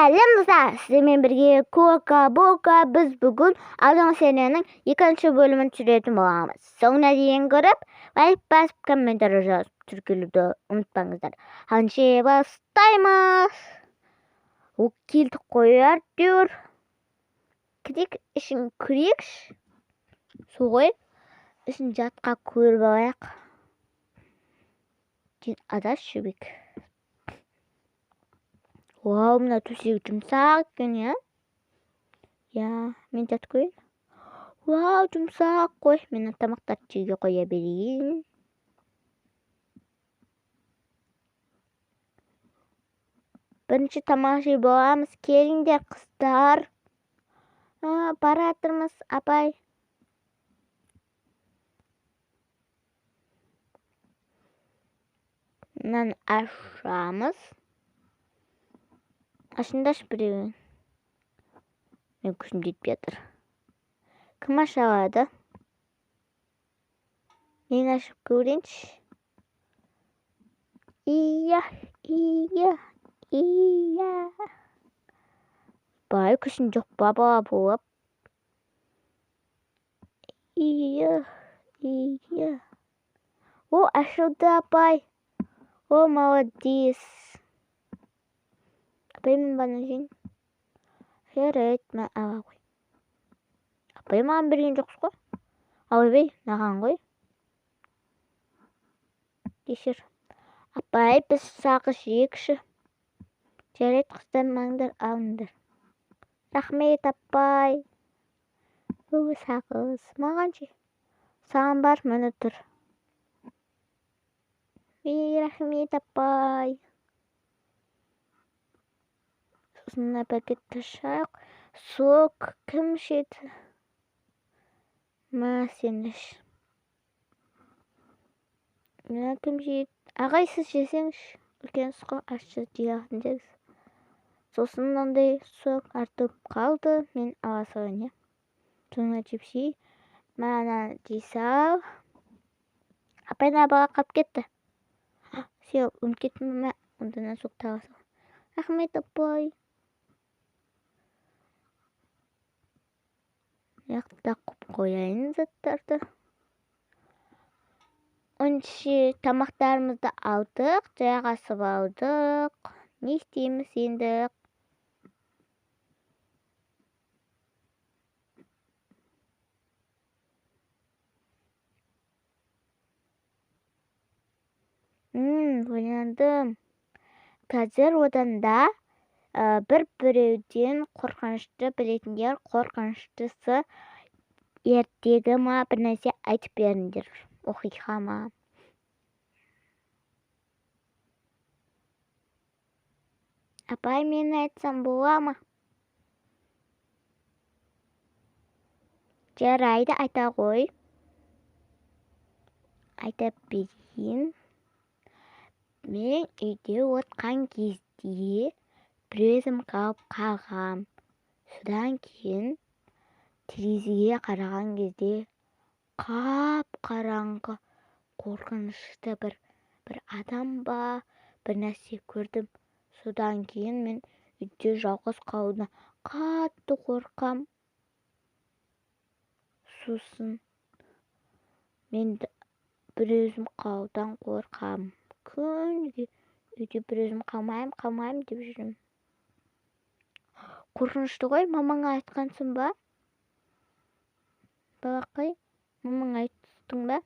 Сәлем достар, сіздермен бірге Кока-Бока. Біз бүгін алдыңғы серияның екінші бөлімін түсіретін боламыз. Соңына дейін көріп, лайк басып, комментарий жазып, тіркелуді ұмытпаңыздар. Ханше бастаймыз. Ол келдік қояр дер. Кірек ішін күрекш. Соғай ішін жатқа көріп алайық. Адас шөбек. Вау, мына төсегі жұмсақ екен, я? Я, мен жатып көрейін. Вау, жұмсақ қой. Мен тамақтарды жерге қоя берейін. Бірінші тамақ жей боламыз. Келіңдер, қыздар. Бара жатырмыз, апай. Мынаны ашамыз. Ашындашы біреуін. Мен күшім жетпей жатыр. Кім аша алады? Мен ашып көрейінші. Iya. Бай, күшім жоқ баба болып. Iya. О, ашылды апай. О, молодец. Апай, мен бана жейін. Жарайды, мен ала қой. Апай, маған берген жоқсыз ғой? Алай, маған ғой. Кешір. Апай, біз сағыз жейікші. Жарайды, қыздар, маңдар, алыңдар. Рахмет, апай. О, сағыз. Маған ше. Саған бар, мені тұр. Рахмет, апай. Сосын пакетті шақ. Сок, кім ішеді? Ма, сен іш. Мына кім жейді? Ағай, сіз жесеңіз. Үлкен сұқы ашшы жиғатын дегіз. Сосын ондай сок артып қалды. Мен ала салайын, я? Соңына жепшей. Мана жейсал. Апай, набаға қап кетті. Сел, ұмкеттім ма? Ондана сок таға сал. Рахмет, апай. Яқта құп қояйын заттарды. Онше тамақтарымызды алдық, жайғасып алдық. Не істейміз енді? Ойландым. Қазір оданда біреуден қорқынышты білетіндер, қорқыныштысы ертегі ма, бір нәрсе айтып беріңдер. Оқиға ма. Апай, мен айтсам бола ма? Жарайды, айта ғой. Айта берейін. Мен үйде отқан кезде біреуім қалып қалғам. Содан кейін терезеге қараған кезде қап-қараңғы қорқынышты бір адам ба, бір нәрсе көрдім. Содан кейін мен үйде жалғыз қалудан қатты қорқам. Сосын мен бір өзім қалудан қорқам. Күнге үйде бір өзім қалмайым деп жүрмін. Қорқынышты ғой, мамаңа айтқансың ба? Балақай, мамаңа айттың ба?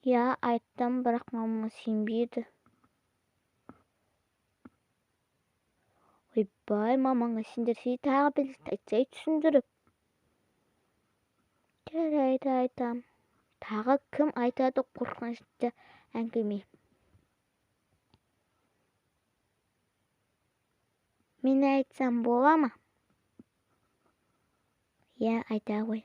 Я, айттым, бірақ мамаңа сенбеді. Ойбай, мамаңа сендірсе тағы білісті айтсай түсіндіріп. Жарайды, айтам. Тағы кім айтады қорқынышты әңгіме? Мен айтсам бола ма? Я, айта ғой.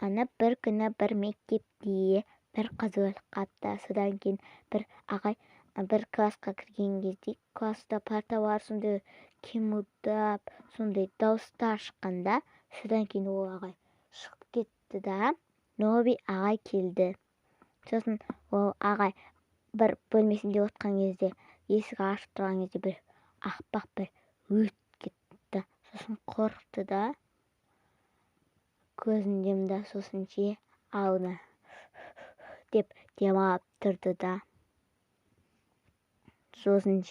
Ана бір күні бір мектепте бір қыз өліп қапты. Содан кейін бір ағай бір классқа кірген кезде класста парталар сондай қимылдап, сондай дауыстар шыққанда, содан кейін ол ағай шығып кетті да, новый ағай келді. Сосын ол ағай бір бөлмесінде отқан кезде Есік ашып тұрған кезде бір ақпақ бір өтіп кетті. Сосын қорықты да, көзін жұмды, сосын ауды деп демалып тұрды да. Сосын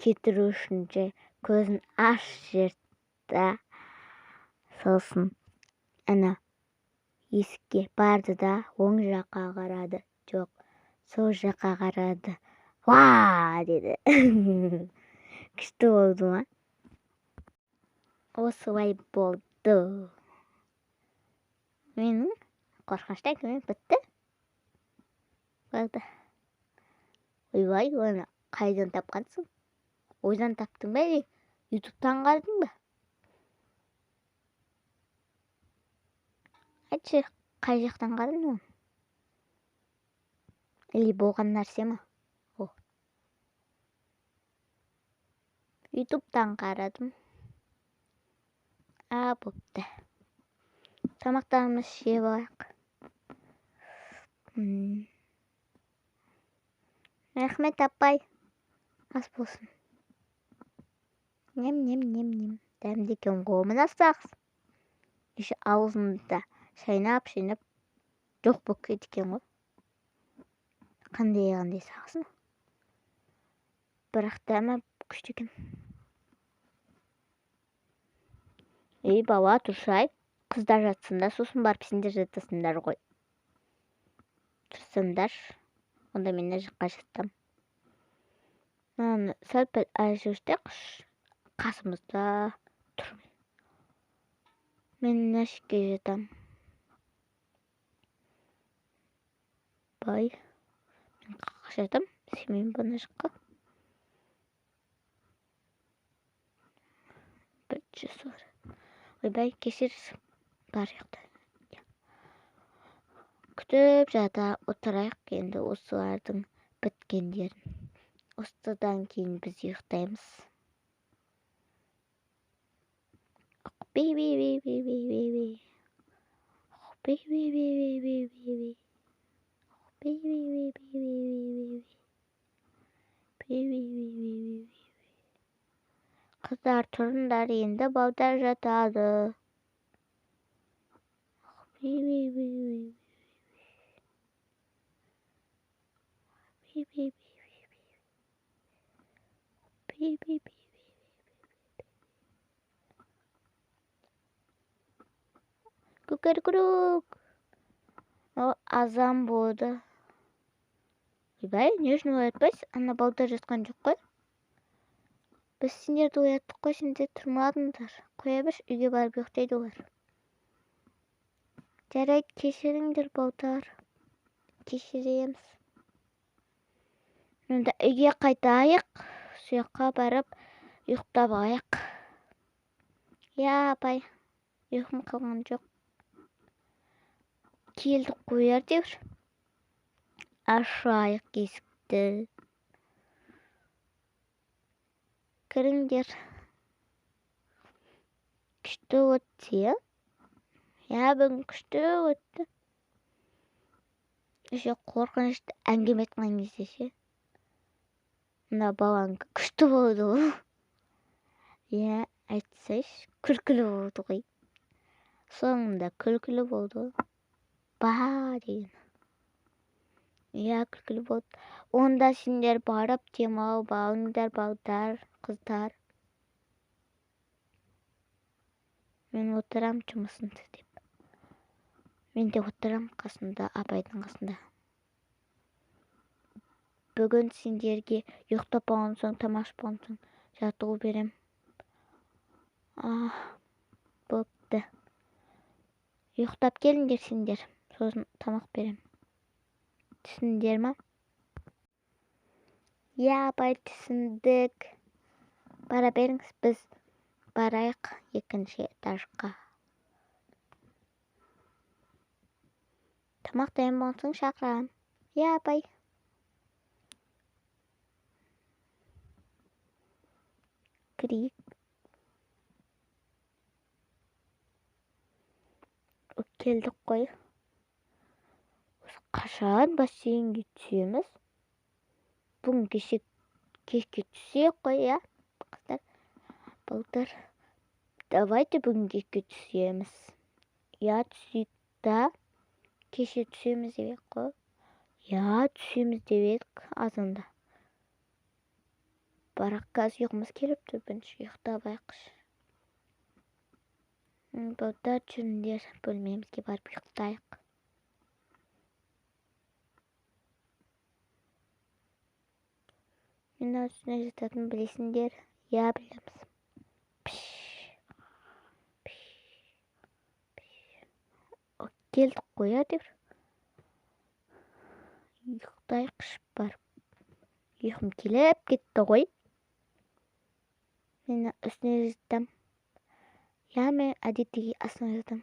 кетіру үшін көзін ашып жіберді. Сосын есікке барды да, оң жаққа қарады. Жоқ, сол жаққа қарады. «Ва!» деді. Күшті болды ма? Осылай болды. Менің қорқынышты әңгімем бітті. Болды. Ойбай, оны қайдан тапқансың? Ойдан таптың ба, или ютубтан қарадың ба? Айтшы, қай жақтан қарадың оны? Или болған нәрсе ма? Ютубтан қарадым. Бопты. Тамақтарымыз жеп алайық. Рахмет, апай. Ас болсын. Нем. Дәмді екен ғой, мына сақс. Еще аузымда шайнап жоқ болып кеткен ғой. Қандай сақсын. Бірақ дәмі күшті екен. Ей, бала, тұршай. Қыздар жатсында, сосын барып сендер жатасыңдар ғой. Тұрсаңдар, онда мен мына жаққа жаттым. Сәл-пәл жүрсек, қасымызда тұрмын. Мен мына жаққа жатам. Бай, мен қаққа жатам, сен бұна жаққа. Бір жасыр. Ойбай, кешірсің. Бар яқты. Күтіп жата отырайық енді осылардың біткендерін. Осыдан кейін біз ұйықтаймыз. Қыздар тұрыңдар, енді балдар жатады. Күкіркүрік. Азан болды. Ойбай, не үшін оятпайсыз? Ана балдар жатқан жоқ қой. Біз сендерді ояттық қой, сендер тұрмадыңдар. Қоя бір, үйге барып ұйықтайды олар. Жарайды, кешіріңдер балдар. Кешіреміз. Онда үйге қайтайық. Сұяққа барып ұйықтап алайық. Апай, ұйқым қалған жоқ. Келдік қояр деуір. Ашайық есікті. Кіріңдер. Күшті өтті, бүгін күшті өтті. Қорқынышты әңгіме айтқан кезде мына балаң күшті болды ғой. Айтсайшы, күлкілі болды ғой. Соңында күлкілі болды. Деген. Күлкілі болды. Онда сендер барып демалып алыңдар, балдар, қыздар. Мен отырам жұмысын істеп. Мен де отырам қасында, апайдың қасында. Бүгін сендерге ұйықтап болған соң, тамақ болған соң жатуы берем. Бопты. Ұйықтап келіңдер сендер, сосын тамақ берем. Түсіндер ма? Апай, түсіндік. Бара беріңіз, біз барайық екінші этажға. Тамақ дайын болған соң шақырам. Апай. Кірейік. Келдік қой. Қашан бассейнге түсеміз? бүгін кешке түсейік қой, иә, қыздар. Балдар, давайте бүгін кешке түсеміз. Я түсейік та, кеше түсеміз деп ек қой. Я түсеміз деп ек азында. Бірақ қазір ұйқымыз келіп тұр, бірінші ұйықтап алайықшы. Балдар, жүріңдер, бөлмемізге барып ұйықтайық. Мен үстіне жататын білесіңдер, я білеміз. Келдік қоя деп. Ұйықтайықшы барып. Ұйқым келіп кетті ғой. Мен үстіне жаттым. Я мен әдеттегі астына жаттым.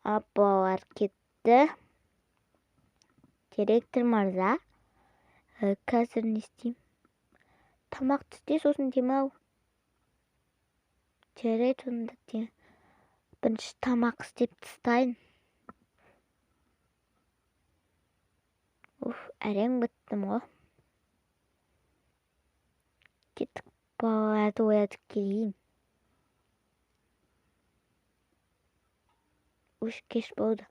Апалар кетті. Директор мырза, қазір не істеймін? Тамақ түсте сосын демау. Жарайды, онда бірінші тамақ істеп тастайын. Әрең біттім ғой. Кеттік, балаларды оятып келейін. Кеш болды.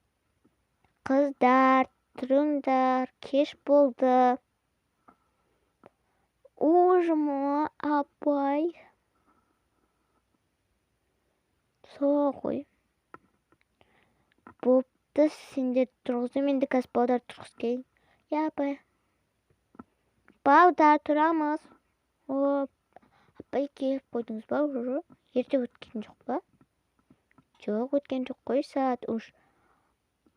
Қыздар, тұрыңдар, кеш болды. Ожыма, апай. Сол ғой. Бопты, сендер тұрғызым, енді қазір балдар тұрғыз кейін. Я, апай. Балдар, тұрамыз. Апай, келіп қойдыңыз ба? Ерте өткен жоқ па? Жоқ, өткен жоқ қой, сағат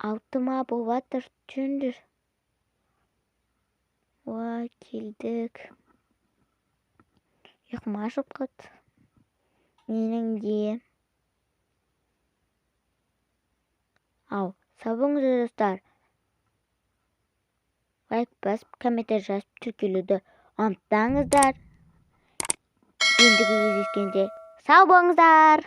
6 болыватыр, жүріңдер. Келдік. Ұйқым ашып қалды. Менің де. Ал, сау болыңыздар достар. Лайк басып, комментарий жазып, тіркелуді ұмытпаңыздар. Ендігі кездескенде сау болыңыздар.